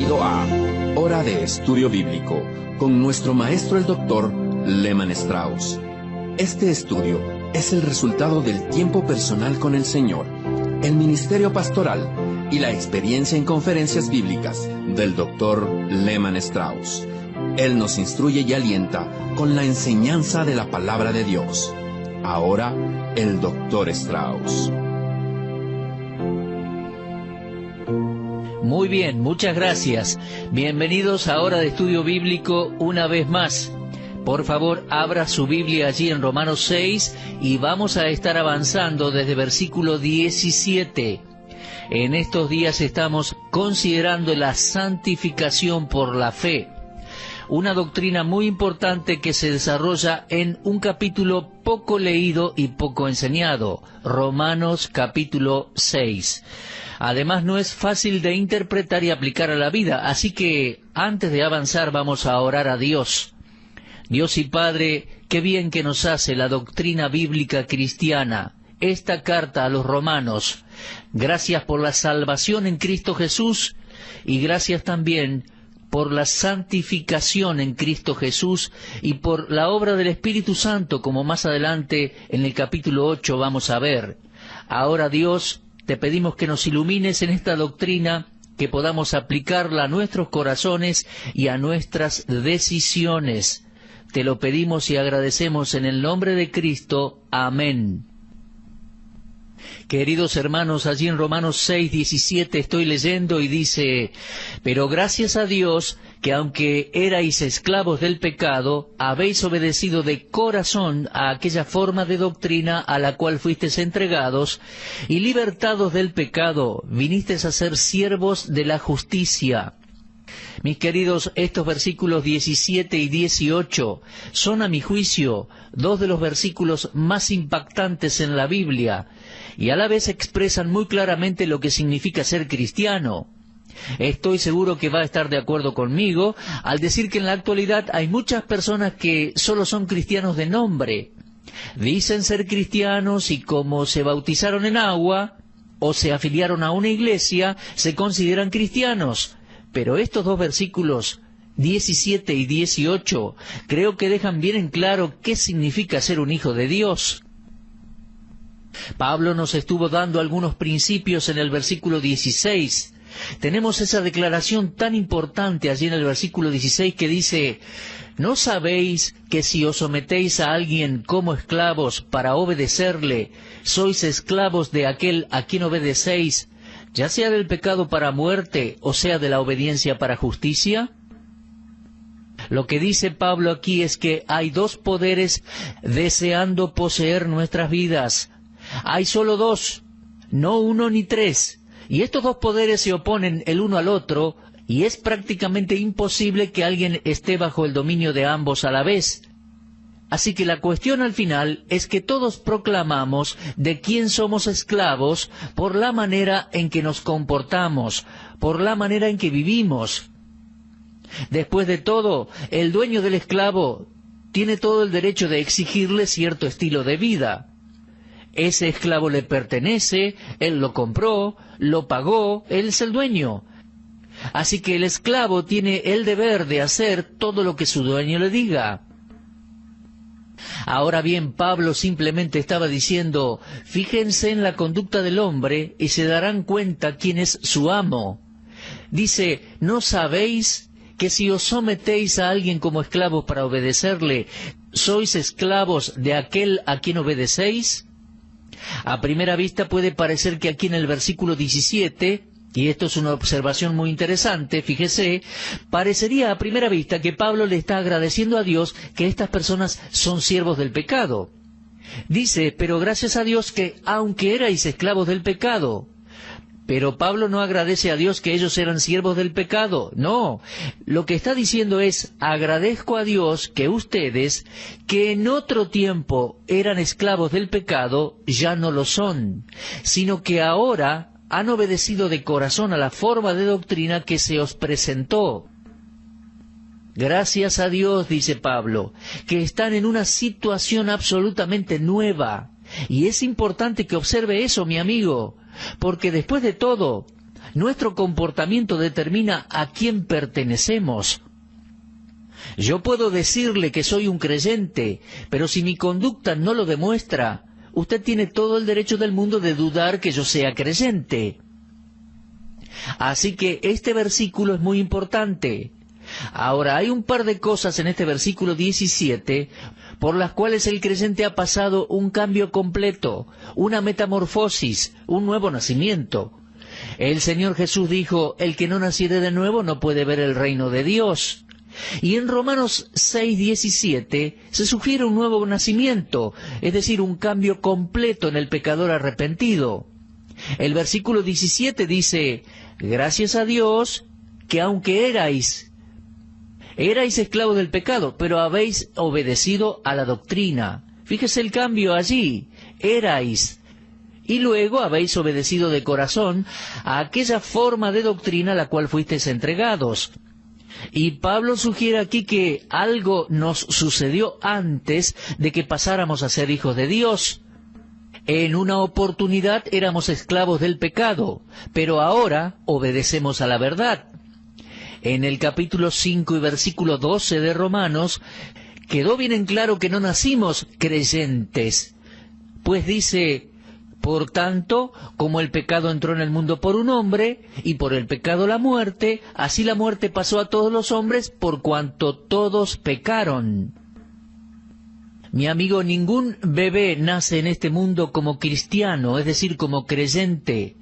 Bienvenido a Hora de Estudio Bíblico con nuestro maestro el Dr. Lehman Strauss. Este estudio es el resultado del tiempo personal con el Señor, el ministerio pastoral y la experiencia en conferencias bíblicas del Dr. Lehman Strauss. Él nos instruye y alienta con la enseñanza de la palabra de Dios. Ahora, el Dr. Strauss. Muy bien, muchas gracias. Bienvenidos a Hora de Estudio Bíblico una vez más. Por favor, abra su Biblia allí en Romanos 6 y vamos a estar avanzando desde versículo 17. En estos días estamos considerando la santificación por la fe, una doctrina muy importante que se desarrolla en un capítulo poco leído y poco enseñado, Romanos capítulo 6. Además, no es fácil de interpretar y aplicar a la vida, así que antes de avanzar vamos a orar a Dios. Dios y Padre, qué bien que nos hace la doctrina bíblica cristiana, esta carta a los romanos. Gracias por la salvación en Cristo Jesús y gracias también por la santificación en Cristo Jesús y por la obra del Espíritu Santo, como más adelante en el capítulo 8 vamos a ver. Ahora, Dios, te pedimos que nos ilumines en esta doctrina, que podamos aplicarla a nuestros corazones y a nuestras decisiones. Te lo pedimos y agradecemos en el nombre de Cristo. Amén. Queridos hermanos, allí en Romanos 6:17 estoy leyendo y dice: pero gracias a Dios que aunque erais esclavos del pecado, habéis obedecido de corazón a aquella forma de doctrina a la cual fuisteis entregados, y libertados del pecado, vinisteis a ser siervos de la justicia. Mis queridos, estos versículos 17 y 18 son, a mi juicio, dos de los versículos más impactantes en la Biblia, y a la vez expresan muy claramente lo que significa ser cristiano. Estoy seguro que va a estar de acuerdo conmigo al decir que en la actualidad hay muchas personas que solo son cristianos de nombre. Dicen ser cristianos y como se bautizaron en agua o se afiliaron a una iglesia, se consideran cristianos. Pero estos dos versículos, 17 y 18, creo que dejan bien en claro qué significa ser un hijo de Dios. Pablo nos estuvo dando algunos principios en el versículo 16. Tenemos esa declaración tan importante allí en el versículo 16 que dice: ¿no sabéis que si os sometéis a alguien como esclavos para obedecerle, sois esclavos de aquel a quien obedecéis, ya sea del pecado para muerte o sea de la obediencia para justicia? Lo que dice Pablo aquí es que hay dos poderes deseando poseer nuestras vidas. Hay solo dos, no uno ni tres, y estos dos poderes se oponen el uno al otro, y es prácticamente imposible que alguien esté bajo el dominio de ambos a la vez. Así que la cuestión al final es que todos proclamamos de quién somos esclavos por la manera en que nos comportamos, por la manera en que vivimos. Después de todo, el dueño del esclavo tiene todo el derecho de exigirle cierto estilo de vida. Ese esclavo le pertenece, él lo compró, lo pagó, él es el dueño. Así que el esclavo tiene el deber de hacer todo lo que su dueño le diga. Ahora bien, Pablo simplemente estaba diciendo: fíjense en la conducta del hombre y se darán cuenta quién es su amo. Dice: ¿no sabéis que si os sometéis a alguien como esclavos para obedecerle, sois esclavos de aquel a quien obedecéis? A primera vista puede parecer que aquí en el versículo 17, y esto es una observación muy interesante, fíjese, parecería a primera vista que Pablo le está agradeciendo a Dios que estas personas son siervos del pecado. Dice: pero gracias a Dios que aunque erais esclavos del pecado. Pero Pablo no agradece a Dios que ellos eran siervos del pecado. No, lo que está diciendo es: agradezco a Dios que ustedes, que en otro tiempo eran esclavos del pecado, ya no lo son, sino que ahora han obedecido de corazón a la forma de doctrina que se os presentó. Gracias a Dios, dice Pablo, que están en una situación absolutamente nueva. Y es importante que observe eso, mi amigo, porque después de todo, Nuestro comportamiento determina a quién pertenecemos. Yo puedo decirle que soy un creyente, pero si mi conducta no lo demuestra, usted tiene todo el derecho del mundo de dudar que yo sea creyente. Así que este versículo es muy importante. Ahora, hay un par de cosas en este versículo 17 por las cuales el creyente ha pasado un cambio completo, una metamorfosis, un nuevo nacimiento. El Señor Jesús dijo, el que no naciere de nuevo no puede ver el reino de Dios. Y en Romanos 6:17 se sugiere un nuevo nacimiento, es decir, un cambio completo en el pecador arrepentido. El versículo 17 dice, gracias a Dios que aunque erais esclavos del pecado, pero habéis obedecido a la doctrina. Fíjese el cambio allí, erais, y luego habéis obedecido de corazón a aquella forma de doctrina a la cual fuisteis entregados. Y Pablo sugiere aquí que algo nos sucedió antes de que pasáramos a ser hijos de Dios. En una oportunidad éramos esclavos del pecado, pero ahora obedecemos a la verdad. En el capítulo 5 y versículo 12 de Romanos, quedó bien en claro que no nacimos creyentes, pues dice, por tanto, como el pecado entró en el mundo por un hombre, y por el pecado la muerte, así la muerte pasó a todos los hombres, por cuanto todos pecaron. Mi amigo, ningún bebé nace en este mundo como cristiano, es decir, como creyente.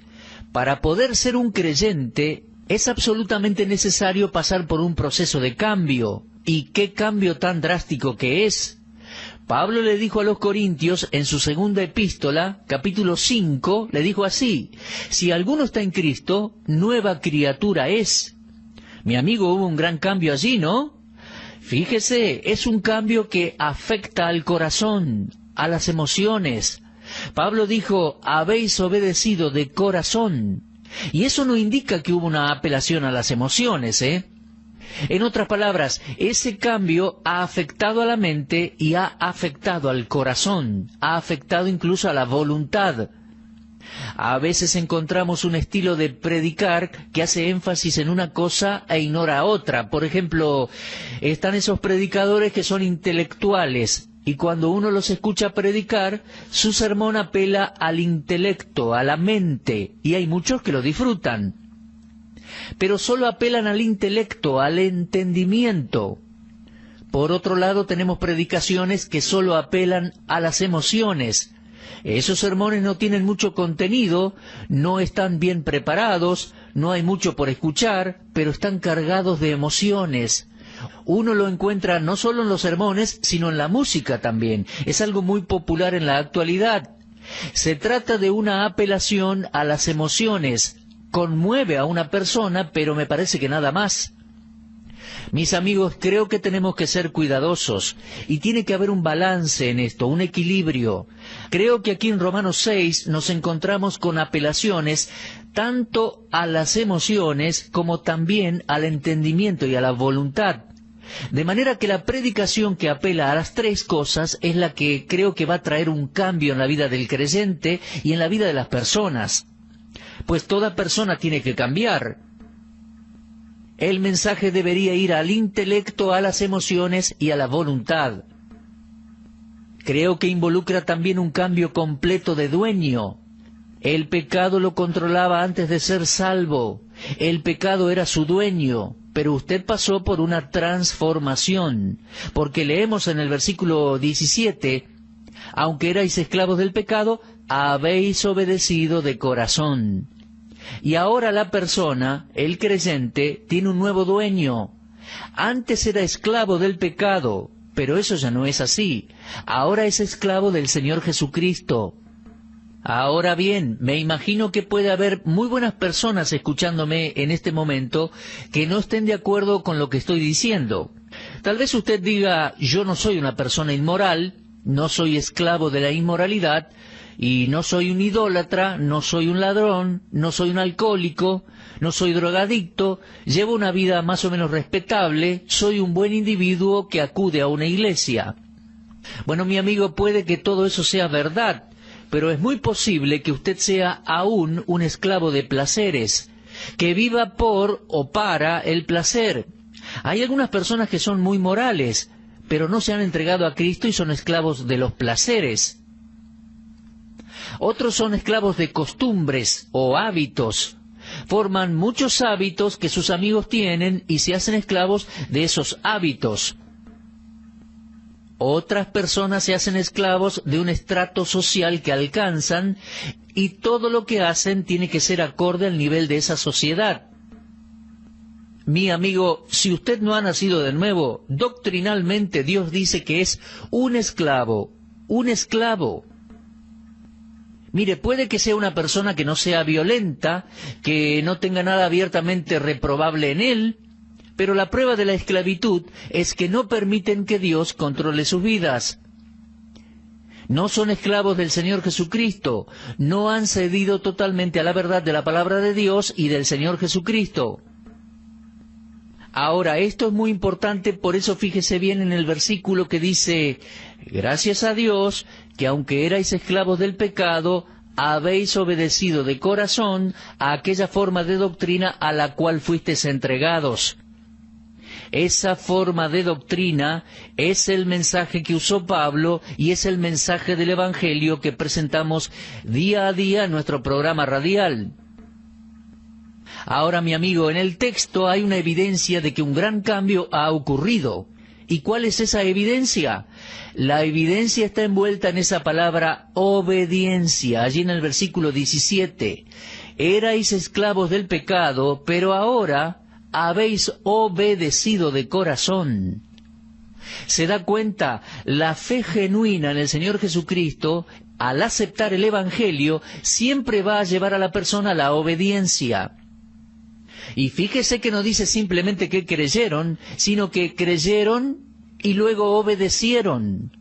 Para poder ser un creyente, es absolutamente necesario pasar por un proceso de cambio. ¿Y qué cambio tan drástico que es? Pablo le dijo a los Corintios en su segunda epístola, capítulo 5, le dijo así, si alguno está en Cristo, nueva criatura es. Mi amigo, hubo un gran cambio allí, ¿no? Fíjese, es un cambio que afecta al corazón, a las emociones. Pablo dijo, habéis obedecido de corazón. Y eso no indica que hubo una apelación a las emociones, ¿eh? En otras palabras, ese cambio ha afectado a la mente y ha afectado al corazón, ha afectado incluso a la voluntad. A veces encontramos un estilo de predicar que hace énfasis en una cosa e ignora otra. Por ejemplo, están esos predicadores que son intelectuales, y cuando uno los escucha predicar, su sermón apela al intelecto, a la mente, y hay muchos que lo disfrutan. Pero solo apelan al intelecto, al entendimiento. Por otro lado, tenemos predicaciones que solo apelan a las emociones. Esos sermones no tienen mucho contenido, no están bien preparados, no hay mucho por escuchar, pero están cargados de emociones. Uno lo encuentra no solo en los sermones, sino en la música también. Es algo muy popular en la actualidad. Se trata de una apelación a las emociones. Conmueve a una persona, pero me parece que nada más. Mis amigos, creo que tenemos que ser cuidadosos y tiene que haber un balance en esto, un equilibrio. Creo que aquí en Romanos 6 nos encontramos con apelaciones tanto a las emociones como también al entendimiento y a la voluntad. De manera que la predicación que apela a las tres cosas es la que creo que va a traer un cambio en la vida del creyente y en la vida de las personas. Pues toda persona tiene que cambiar. El mensaje debería ir al intelecto, a las emociones y a la voluntad. Creo que involucra también un cambio completo de dueño. El pecado lo controlaba antes de ser salvo. El pecado era su dueño, pero usted pasó por una transformación, porque leemos en el versículo 17, aunque erais esclavos del pecado, habéis obedecido de corazón. Y ahora la persona, el creyente, tiene un nuevo dueño. Antes era esclavo del pecado, pero eso ya no es así. Ahora es esclavo del Señor Jesucristo. Ahora bien, me imagino que puede haber muy buenas personas escuchándome en este momento que no estén de acuerdo con lo que estoy diciendo. Tal vez usted diga, yo no soy una persona inmoral, no soy esclavo de la inmoralidad, y no soy un idólatra, no soy un ladrón, no soy un alcohólico, no soy drogadicto, llevo una vida más o menos respetable, soy un buen individuo que acude a una iglesia. Bueno, mi amigo, puede que todo eso sea verdad, pero es muy posible que usted sea aún un esclavo de placeres. que viva por o para el placer. Hay algunas personas que son muy morales, pero no se han entregado a Cristo y son esclavos de los placeres. Otros son esclavos de costumbres o hábitos. Forman muchos hábitos que sus amigos tienen y se hacen esclavos de esos hábitos. Otras personas se hacen esclavos de un estrato social que alcanzan y todo lo que hacen tiene que ser acorde al nivel de esa sociedad. Mi amigo, si usted no ha nacido de nuevo, doctrinalmente Dios dice que es un esclavo, un esclavo. Mire, puede que sea una persona que no sea violenta, que no tenga nada abiertamente reprobable en él, pero la prueba de la esclavitud es que no permiten que Dios controle sus vidas. No son esclavos del Señor Jesucristo, no han cedido totalmente a la verdad de la palabra de Dios y del Señor Jesucristo. Ahora, esto es muy importante, por eso fíjese bien en el versículo que dice, gracias a Dios, que aunque erais esclavos del pecado, habéis obedecido de corazón a aquella forma de doctrina a la cual fuisteis entregados. Esa forma de doctrina es el mensaje que usó Pablo y es el mensaje del Evangelio que presentamos día a día en nuestro programa radial. Ahora, mi amigo, en el texto hay una evidencia de que un gran cambio ha ocurrido. ¿Y cuál es esa evidencia? La evidencia está envuelta en esa palabra obediencia, allí en el versículo 17. Erais esclavos del pecado, pero ahora habéis obedecido de corazón. ¿Se da cuenta? La fe genuina en el Señor Jesucristo, al aceptar el Evangelio, siempre va a llevar a la persona a la obediencia. Y fíjese que no dice simplemente que creyeron, sino que creyeron y luego obedecieron.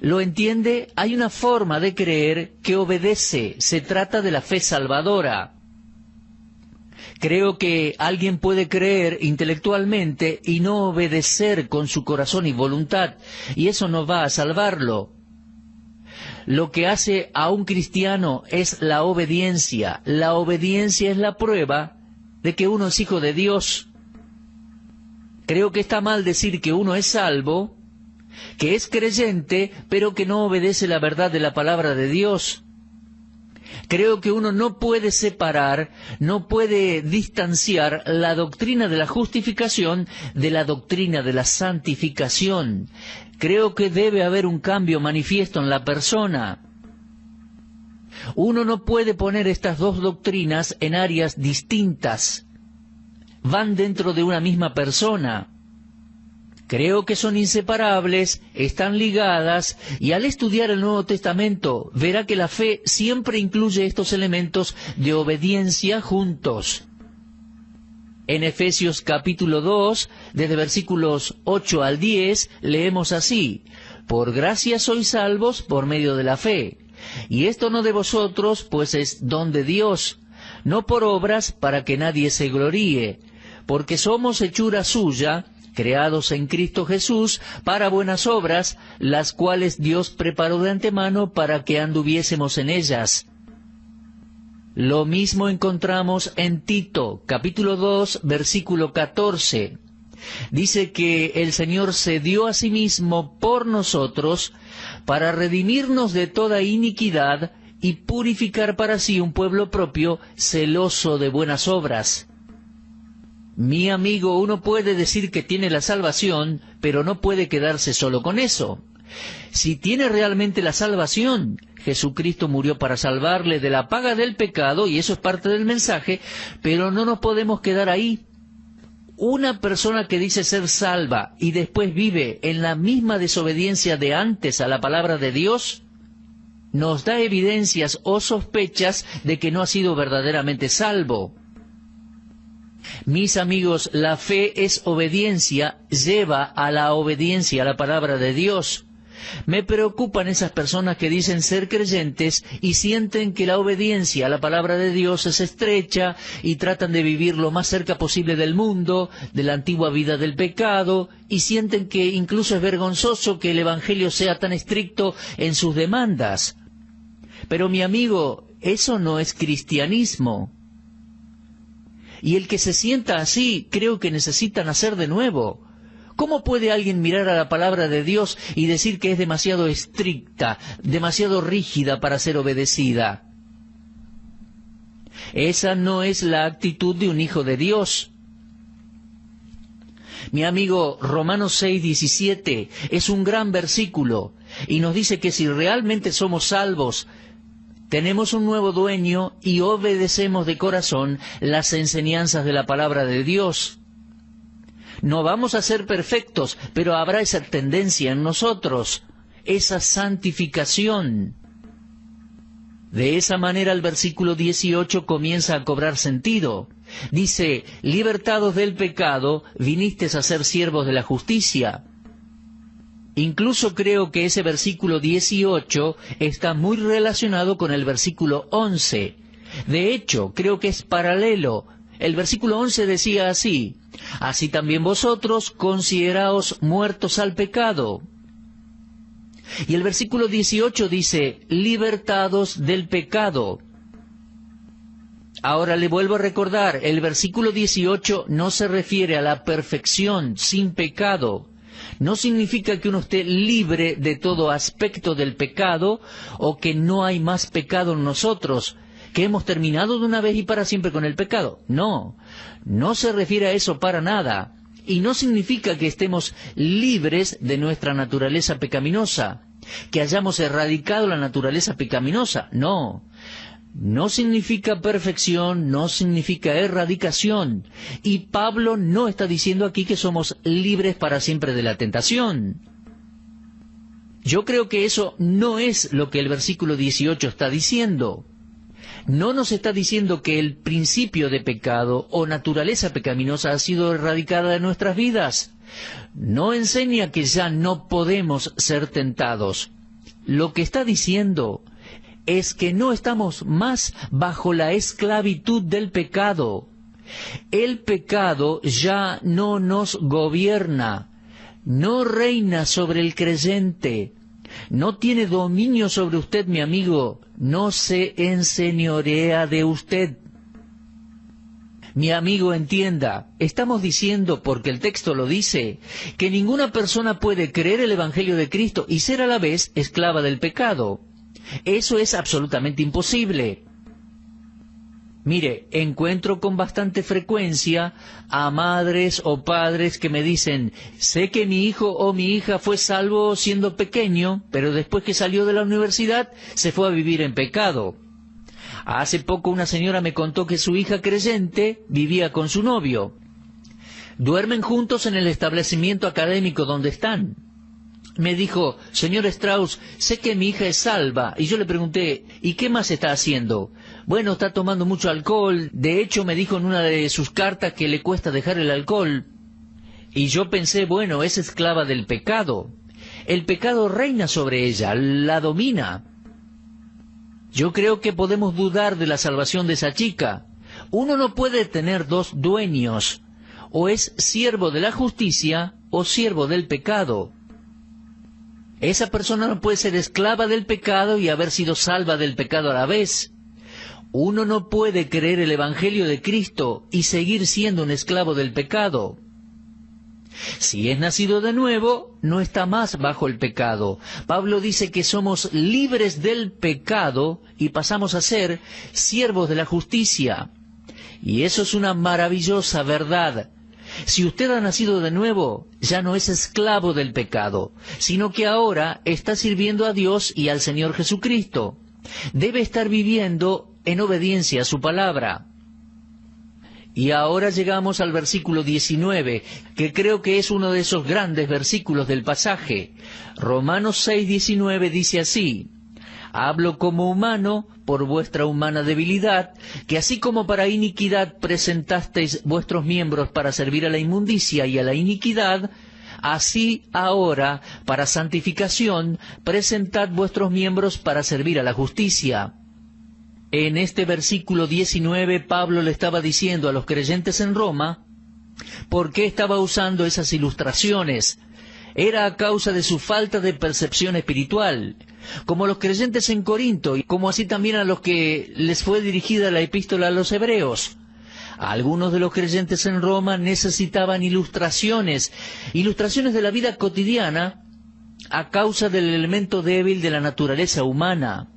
¿Lo entiende? Hay una forma de creer que obedece. Se trata de la fe salvadora. Creo que alguien puede creer intelectualmente y no obedecer con su corazón y voluntad, y eso no va a salvarlo. Lo que hace a un cristiano es la obediencia. La obediencia es la prueba de que uno es hijo de Dios. Creo que está mal decir que uno es salvo, que es creyente, pero que no obedece la verdad de la palabra de Dios. Creo que uno no puede separar, no puede distanciar la doctrina de la justificación de la doctrina de la santificación. Creo que debe haber un cambio manifiesto en la persona. Uno no puede poner estas dos doctrinas en áreas distintas. Van dentro de una misma persona. Creo que son inseparables, están ligadas, y al estudiar el Nuevo Testamento verá que la fe siempre incluye estos elementos de obediencia juntos. En Efesios capítulo 2, desde versículos 8 al 10, leemos así: por gracia sois salvos por medio de la fe, y esto no de vosotros, pues es don de Dios, no por obras para que nadie se gloríe, porque somos hechura suya, creados en Cristo Jesús para buenas obras, las cuales Dios preparó de antemano para que anduviésemos en ellas. Lo mismo encontramos en Tito, capítulo 2, versículo 14. Dice que el Señor se dio a sí mismo por nosotros para redimirnos de toda iniquidad y purificar para sí un pueblo propio, celoso de buenas obras. Mi amigo, uno puede decir que tiene la salvación, pero no puede quedarse solo con eso. Si tiene realmente la salvación, Jesucristo murió para salvarle de la paga del pecado, y eso es parte del mensaje, pero no nos podemos quedar ahí. Una persona que dice ser salva y después vive en la misma desobediencia de antes a la palabra de Dios, nos da evidencias o sospechas de que no ha sido verdaderamente salvo. Mis amigos, la fe es obediencia, lleva a la obediencia a la palabra de Dios. Me preocupan esas personas que dicen ser creyentes y sienten que la obediencia a la palabra de Dios es estrecha y tratan de vivir lo más cerca posible del mundo, de la antigua vida del pecado, y sienten que incluso es vergonzoso que el Evangelio sea tan estricto en sus demandas. Pero mi amigo, eso no es cristianismo. Y el que se sienta así, creo que necesita nacer de nuevo. ¿Cómo puede alguien mirar a la palabra de Dios y decir que es demasiado estricta, demasiado rígida para ser obedecida? Esa no es la actitud de un hijo de Dios. Mi amigo, Romanos 6:17 es un gran versículo y nos dice que si realmente somos salvos, tenemos un nuevo dueño y obedecemos de corazón las enseñanzas de la palabra de Dios. No vamos a ser perfectos, pero habrá esa tendencia en nosotros, esa santificación. De esa manera el versículo 18 comienza a cobrar sentido. Dice, libertados del pecado, vinisteis a ser siervos de la justicia. Incluso creo que ese versículo 18 está muy relacionado con el versículo 11. De hecho, creo que es paralelo. El versículo 11 decía así, así también vosotros consideraos muertos al pecado. Y el versículo 18 dice, libertados del pecado. Ahora le vuelvo a recordar, el versículo 18 no se refiere a la perfección sin pecado. No significa que uno esté libre de todo aspecto del pecado o que no hay más pecado en nosotros, que hemos terminado de una vez y para siempre con el pecado. No, no se refiere a eso para nada. Y no significa que estemos libres de nuestra naturaleza pecaminosa, que hayamos erradicado la naturaleza pecaminosa. No, no significa perfección, no significa erradicación. Y Pablo no está diciendo aquí que somos libres para siempre de la tentación. Yo creo que eso no es lo que el versículo 18 está diciendo. No nos está diciendo que el principio de pecado o naturaleza pecaminosa ha sido erradicada de nuestras vidas. No enseña que ya no podemos ser tentados. Lo que está diciendo es que no estamos más bajo la esclavitud del pecado. El pecado ya no nos gobierna, no reina sobre el creyente, no tiene dominio sobre usted, mi amigo, no se enseñorea de usted. Mi amigo, entienda, estamos diciendo, porque el texto lo dice, que ninguna persona puede creer el Evangelio de Cristo y ser a la vez esclava del pecado. Eso es absolutamente imposible. Mire, encuentro con bastante frecuencia a madres o padres que me dicen, sé que mi hijo o mi hija fue salvo siendo pequeño, pero después que salió de la universidad se fue a vivir en pecado. Hace poco una señora me contó que su hija creyente vivía con su novio. Duermen juntos en el establecimiento académico donde están. Me dijo, señor Strauss, sé que mi hija es salva. Y yo le pregunté, ¿y qué más está haciendo? Bueno, está tomando mucho alcohol. De hecho, me dijo en una de sus cartas que le cuesta dejar el alcohol. Y yo pensé, bueno, es esclava del pecado. El pecado reina sobre ella, la domina. Yo creo que podemos dudar de la salvación de esa chica. Uno no puede tener dos dueños. O es siervo de la justicia o siervo del pecado. Esa persona no puede ser esclava del pecado y haber sido salva del pecado a la vez. Uno no puede creer el Evangelio de Cristo y seguir siendo un esclavo del pecado. Si es nacido de nuevo, no está más bajo el pecado. Pablo dice que somos libres del pecado y pasamos a ser siervos de la justicia. Y eso es una maravillosa verdad. Si usted ha nacido de nuevo, ya no es esclavo del pecado, sino que ahora está sirviendo a Dios y al Señor Jesucristo. Debe estar viviendo en obediencia a su palabra. Y ahora llegamos al versículo 19, que creo que es uno de esos grandes versículos del pasaje. Romanos 6:19 dice así, hablo como humano por vuestra humana debilidad, que así como para iniquidad presentasteis vuestros miembros para servir a la inmundicia y a la iniquidad, así ahora, para santificación, presentad vuestros miembros para servir a la justicia. En este versículo 19, Pablo le estaba diciendo a los creyentes en Roma, ¿por qué estaba usando esas ilustraciones? Era a causa de su falta de percepción espiritual, como los creyentes en Corinto, y como así también a los que les fue dirigida la epístola a los hebreos. Algunos de los creyentes en Roma necesitaban ilustraciones de la vida cotidiana a causa del elemento débil de la naturaleza humana.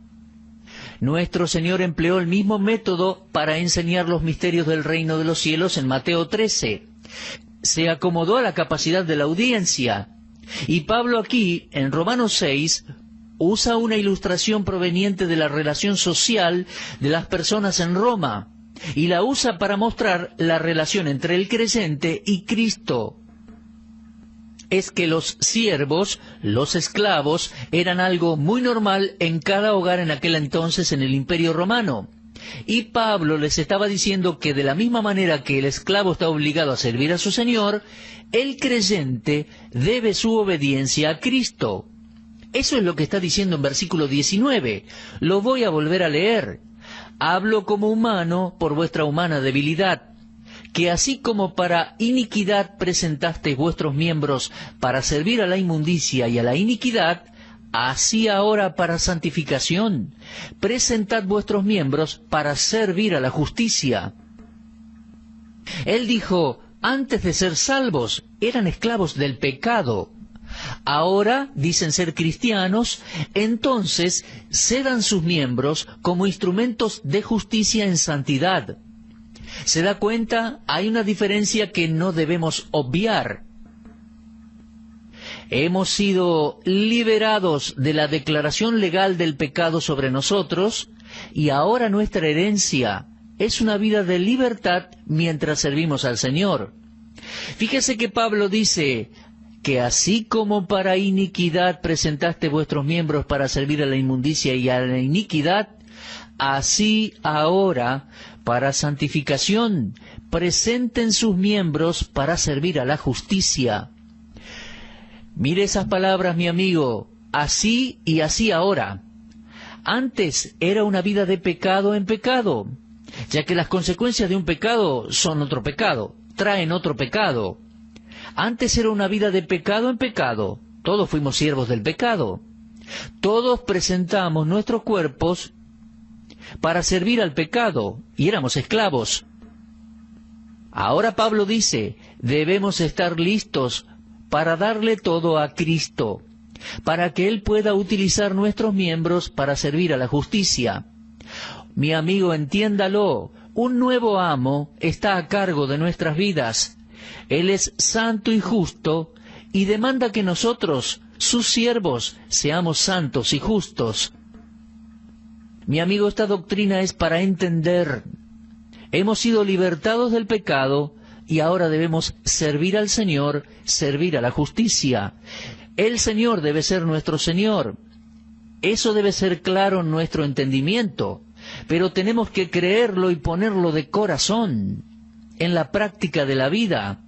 Nuestro Señor empleó el mismo método para enseñar los misterios del reino de los cielos en Mateo 13. Se acomodó a la capacidad de la audiencia. Y Pablo aquí, en Romanos 6, usa una ilustración proveniente de la relación social de las personas en Roma, y la usa para mostrar la relación entre el creyente y Cristo. Es que los siervos, los esclavos, eran algo muy normal en cada hogar en aquel entonces en el Imperio Romano. Y Pablo les estaba diciendo que de la misma manera que el esclavo está obligado a servir a su señor, el creyente debe su obediencia a Cristo. Eso es lo que está diciendo en versículo 19. Lo voy a volver a leer. Hablo como humano por vuestra humana debilidad, que así como para iniquidad presentasteis vuestros miembros para servir a la inmundicia y a la iniquidad, así ahora para santificación, presentad vuestros miembros para servir a la justicia. Él dijo, antes de ser salvos, eran esclavos del pecado. Ahora dicen ser cristianos, entonces cedan sus miembros como instrumentos de justicia en santidad. ¿Se da cuenta? Hay una diferencia que no debemos obviar. Hemos sido liberados de la declaración legal del pecado sobre nosotros, y ahora nuestra herencia es una vida de libertad mientras servimos al Señor. Fíjese que Pablo dice que así como para iniquidad presentaste vuestros miembros para servir a la inmundicia y a la iniquidad, así ahora para santificación presenten sus miembros para servir a la justicia. Mire esas palabras, mi amigo, así y así ahora. Antes era una vida de pecado en pecado, ya que las consecuencias de un pecado son otro pecado, traen otro pecado. Antes era una vida de pecado en pecado, todos fuimos siervos del pecado. Todos presentamos nuestros cuerpos para servir al pecado, y éramos esclavos. Ahora Pablo dice, debemos estar listos para darle todo a Cristo, para que Él pueda utilizar nuestros miembros para servir a la justicia. Mi amigo, entiéndalo, un nuevo amo está a cargo de nuestras vidas. Él es santo y justo, y demanda que nosotros, sus siervos, seamos santos y justos. Mi amigo, esta doctrina es para entender. Hemos sido libertados del pecado, y ahora debemos servir al Señor, servir a la justicia. El Señor debe ser nuestro Señor. Eso debe ser claro en nuestro entendimiento, pero tenemos que creerlo y ponerlo de corazón, en la práctica de la vida.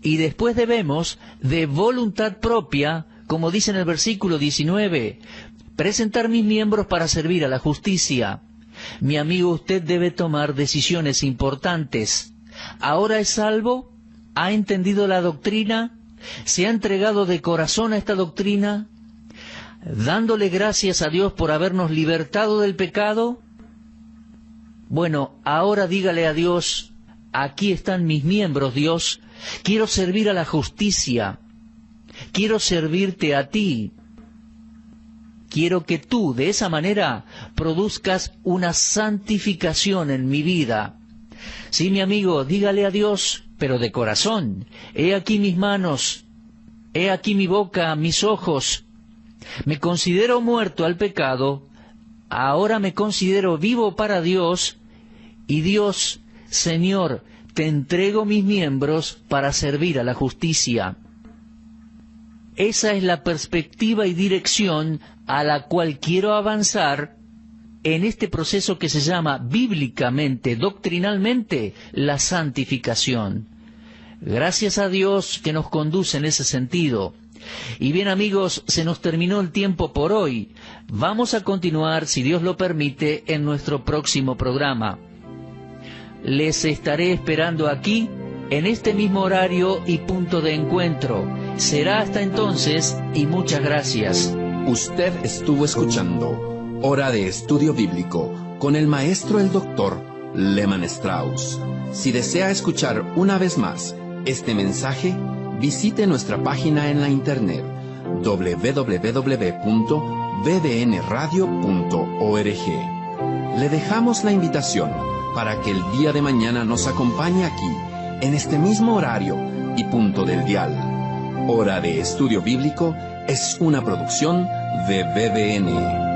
Y después debemos, de voluntad propia, como dice en el versículo 19, presentar mis miembros para servir a la justicia. Mi amigo, usted debe tomar decisiones importantes. ¿Ahora es salvo? ¿Ha entendido la doctrina? ¿Se ha entregado de corazón a esta doctrina? ¿Dándole gracias a Dios por habernos libertado del pecado? Bueno, ahora dígale a Dios, aquí están mis miembros, Dios. Quiero servir a la justicia. Quiero servirte a ti. Quiero que tú, de esa manera, produzcas una santificación en mi vida. Sí, mi amigo, dígale a Dios, pero de corazón. He aquí mis manos, he aquí mi boca, mis ojos. Me considero muerto al pecado, ahora me considero vivo para Dios, y Dios, Señor, te entrego mis miembros para servir a la justicia. Esa es la perspectiva y dirección a la cual quiero avanzar en este proceso que se llama bíblicamente, doctrinalmente, la santificación. Gracias a Dios que nos conduce en ese sentido. Y bien, amigos, se nos terminó el tiempo por hoy. Vamos a continuar, si Dios lo permite, en nuestro próximo programa. Les estaré esperando aquí, en este mismo horario y punto de encuentro. Será hasta entonces, y muchas gracias. Usted estuvo escuchando Hora de Estudio Bíblico con el maestro el doctor Lehmann Strauss. Si desea escuchar una vez más este mensaje, visite nuestra página en la internet www.bbnradio.org. Le dejamos la invitación para que el día de mañana nos acompañe aquí, en este mismo horario y punto del dial. Hora de Estudio Bíblico es una producción de BBN.